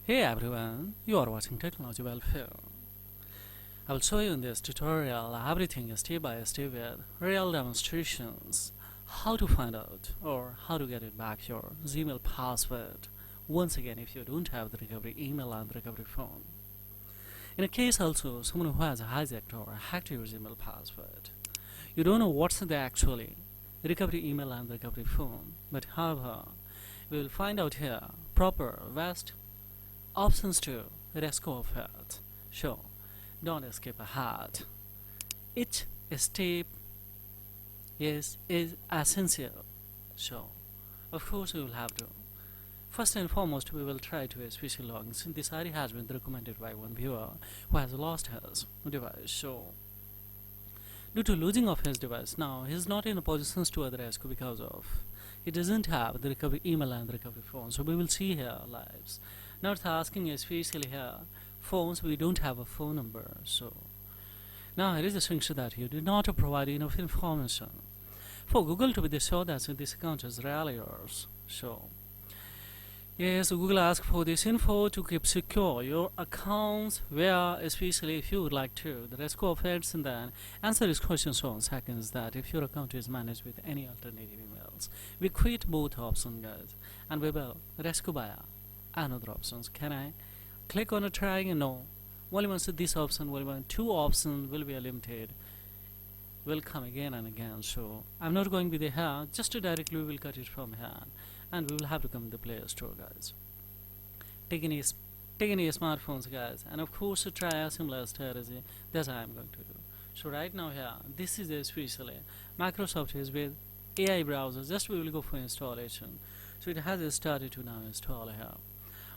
Hey everyone, you are watching Technology Welfare. I will show you in this tutorial everything step by step with real demonstrations how to find out or how to get it back your Gmail password once again if you don't have the recovery email and the recovery phone. In a case also someone who has hijacked or hacked your Gmail password. You don't know what's the actually recovery email and the recovery phone, but however we will find out here proper best options to rescue of it. So don't skip ahead. Each step is essential. So of course we will have to. First and foremost, we will try to especially login. Since this ID has been recommended by one viewer who has lost his device. So due to losing of his device, now he is not in a position to other rescue because of he doesn't have the recovery email and the recovery phone. So we will see here lives. Now it's asking especially here phones we don't have a phone number. So now here is a screenshot that you did not provide enough information for Google to be sure that this account is really yours. So yes, Google asks for this info to keep secure your accounts, where especially if you would like to the rescue of it, and then answer this question so on seconds that if your account is managed with any alternative emails. We quit both options guys and we will rescue by another options. Can I click on a try? No. Only once this option, only when two options will be limited will come again and again. So I'm not going with the here, just directly we will cut it from here and we will have to come in the Play Store guys. Take any smartphones guys, and of course to try a similar strategy that I am going to do. So right now here this is especially Microsoft is with AI browser. Just we will go for installation. So it has started to now install here.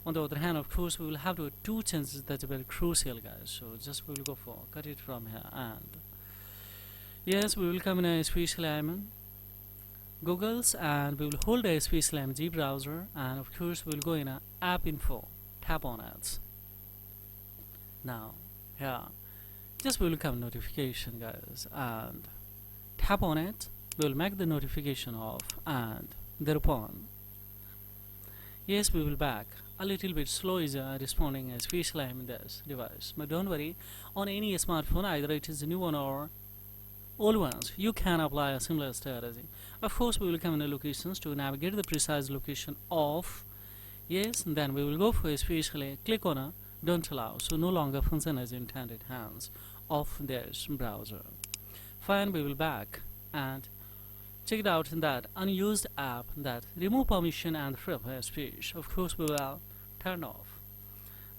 On the other hand, of course we will have to two changes that's very crucial guys. So just we will go for cut it from here, and yes, we will come in a special Google's, and we will hold a special MG browser, and of course we will go in a app info, tap on it. Now here just we will come notification guys and tap on it. We will make the notification off, and thereupon yes we will back a little bit slow is responding especially in this device, but don't worry, on any smartphone either it is a new one or old ones you can apply a similar strategy. Of course we will come in the locations to navigate the precise location of yes, and then we will go for especially click on a don't allow, so no longer function as intended hands of this browser. Fine, we will back and check it out in that unused app that remove permission and free speech. Of course we will turn off.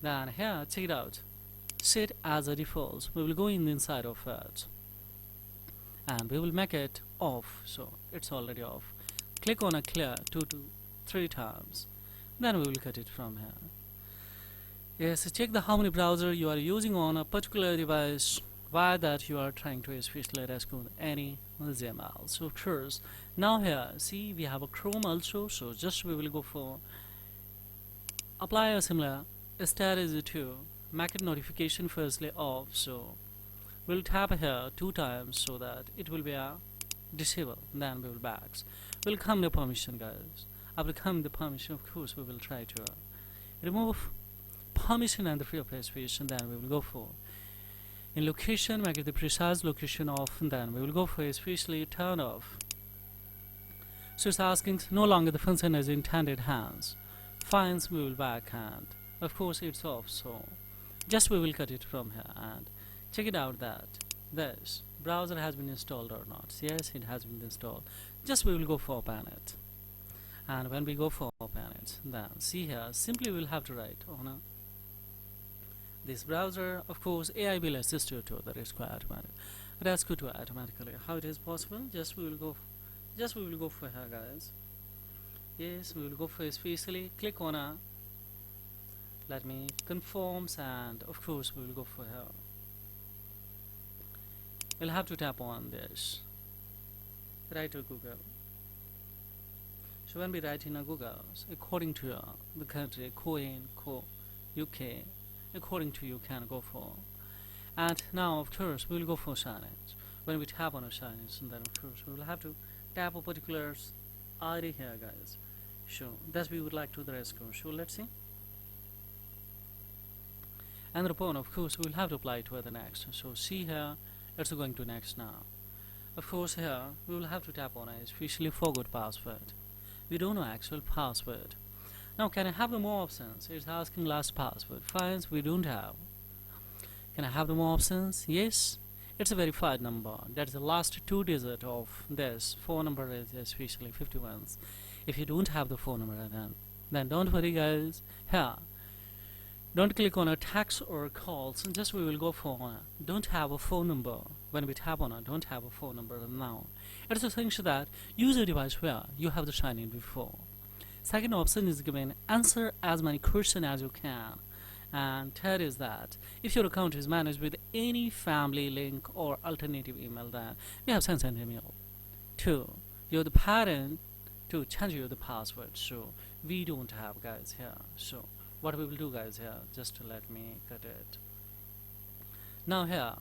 Then here check it out, set as a default. We will go in the inside of it and we will make it off, so it's already off. Click on a clear 2 to 3 times, then we will cut it from here. Yes, check the how many browser you are using on a particular device, why that you are trying to especially rescue any Gmail. So first now here see we have a Chrome also, so just we will go for apply a similar strategy to make it notification firstly off. So we'll tap here 2 times so that it will be a disable, then we will back. We'll come the permission guys. After come the permission, of course we will try to remove permission and the free space, and then we will go for in location, make it the precise location off, and then we will go for especially turn off. So it's asking no longer the function as intended hands. Fines we will back, and of course it's off, so just we will cut it from here and check it out that this browser has been installed or not. Yes, it has been installed. Just we will go for open it, and when we go for open it, then see here simply we'll have to write on a this browser. Of course AI will assist you to the rescue to automatically. How it is possible? Just we will go for here guys. Yes, we will go for especially click on a let me conforms, and of course we will go for here. We'll have to tap on this write to Google. So when we write in a Google, according to the country, UK, according to you can go for. And now of course we will go for silence. When we tap on a silence, and then of course we will have to tap a particular ID here guys. So that we would like to the rescue. So let's see. And thereupon, of course, we'll have to apply to the next. So see here, let's going to next now. Of course, here we will have to tap on it, especially forgot password. We don't know actual password. Now, can I have the more options? It's asking last password. Fine, we don't have. Can I have the more options? Yes. It's a verified number. That's the last two digits of this phone number is especially 51. If you don't have the phone number, then don't worry, guys. Here, don't click on a text or calls. Just we will go for don't have a phone number. When we tap on it, don't have a phone number now. It's a thing that use a device where you have to sign in before. Second option is given answer as many questions as you can. And third is that if your account is managed with any family link or alternative email, then we have sent an email to you're the parent to change the password. So we don't have, guys, here. So what we will do, guys, here, just to let me cut it. Now here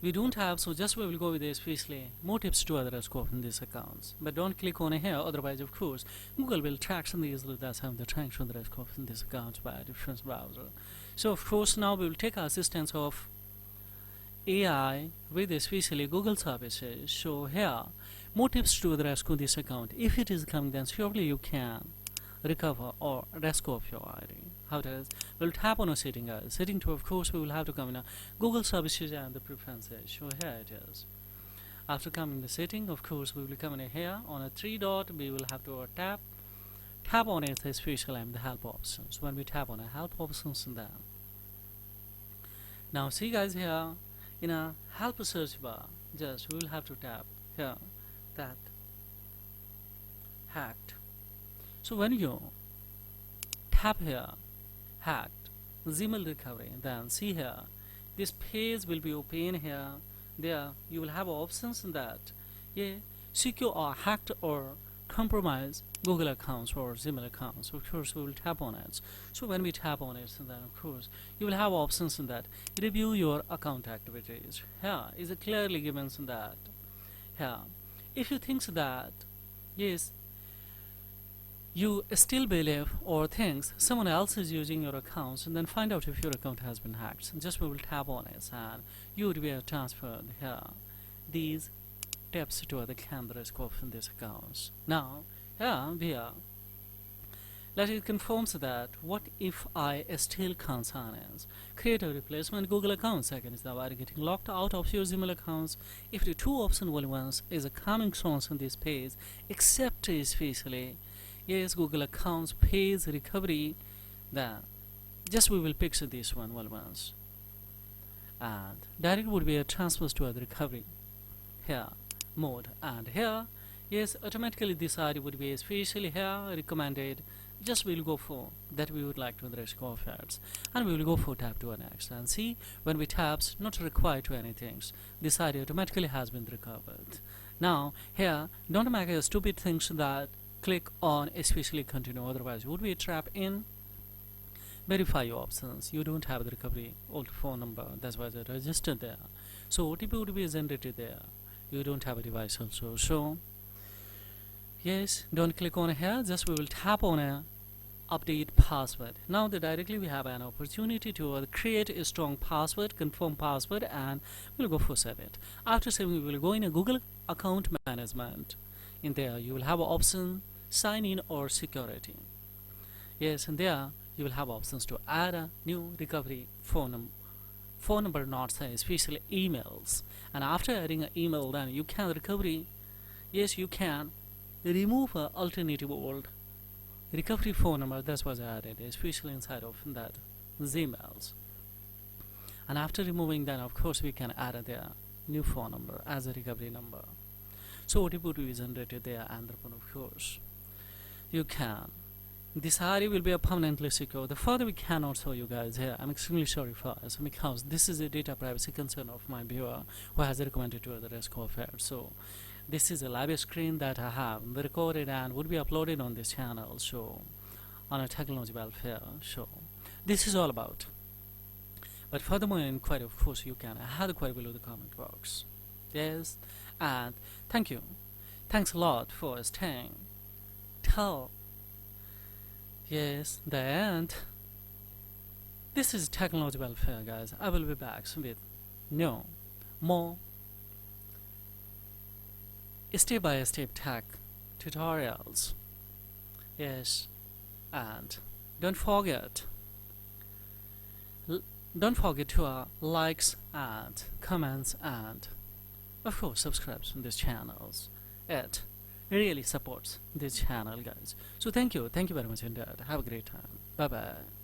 we don't have, so just we will go with especially more tips to other scope in these accounts. But don't click on here, otherwise of course Google will traction these. That's how the traction the scope in this account by a different browser. So of course now we will take assistance of AI with especially Google services. So here more tips to the rescue this account. If it is coming, then surely you can recover or rescue of your ID. How it is, we'll tap on a setting, guys. Setting to, of course, we will have to come in Google services and the preferences. So here it is. After coming the setting, of course, we will come in here on a three dot. We will have to tap on it, especially the help options. When we tap on a help options, and then now see, guys, here in a help search bar, just we will have to tap here that hacked. So when you tap here hacked Gmail recovery, then see here this page will be open here. There you will have options in that secure or hacked or compromise Google accounts or Gmail accounts. Of course we will tap on it. So when we tap on it, then of course you will have options in that review your account activities. Here is clearly given in that here if you think that yes you still believe or thinks someone else is using your accounts, and then find out if your account has been hacked. And just we will tap on it and you would be transferred here these tips to the camera scope in these accounts. Now here let it confirms that what if I still can't sign in. Create a replacement Google account. Second is that we are getting locked out of your Gmail accounts. If the two option only ones is a coming source on this page, except especially yes Google accounts page recovery, then just we will pick this one once and direct would be a transfer to other recovery here mode, and here yes automatically this ID would be especially here recommended. Just we'll go for that we would like to rescue offers, and we will go for tap to next and see when we taps not required to anything, this ID automatically has been recovered. Now here don't make a stupid things that click on especially continue, otherwise you would be trapped in verify your options. You don't have the recovery old phone number, that's why they registered there. So OTP would be generated there. You don't have a device also. So yes, don't click on here, just we will tap on a update password. Now directly we have an opportunity to create a strong password, confirm password, and we'll go for save it. After saving, we will go in a Google account management. In there you will have an option sign in or security. Yes, and there you will have options to add a new recovery phone number, not say especially emails. And after adding an email, then you can recovery. Yes, you can remove an alternative old recovery phone number that was added, especially inside of that Gmails. And after removing, then of course we can add their new phone number as a recovery number. So OTP would be generated there, and of course you can. This ID will be permanently secure. The further we cannot show you guys here. I'm extremely sorry for this because this is a data privacy concern of my viewer who has recommended to the rescue affair. So this is a live screen that I have recorded and would be uploaded on this channel, so on a technology welfare. So this is all about. But furthermore inquiry, of course you can add the query below the comment box. Yes, and thank you. Thanks a lot for staying till yes the end. This is Technology Welfare, guys. I will be back with no more step-by-step tech tutorials. Yes, and don't forget don't forget to likes and comments, and of course subscribe to these channels. It really supports this channel, guys. So thank you very much indeed. Have a great time. Bye bye.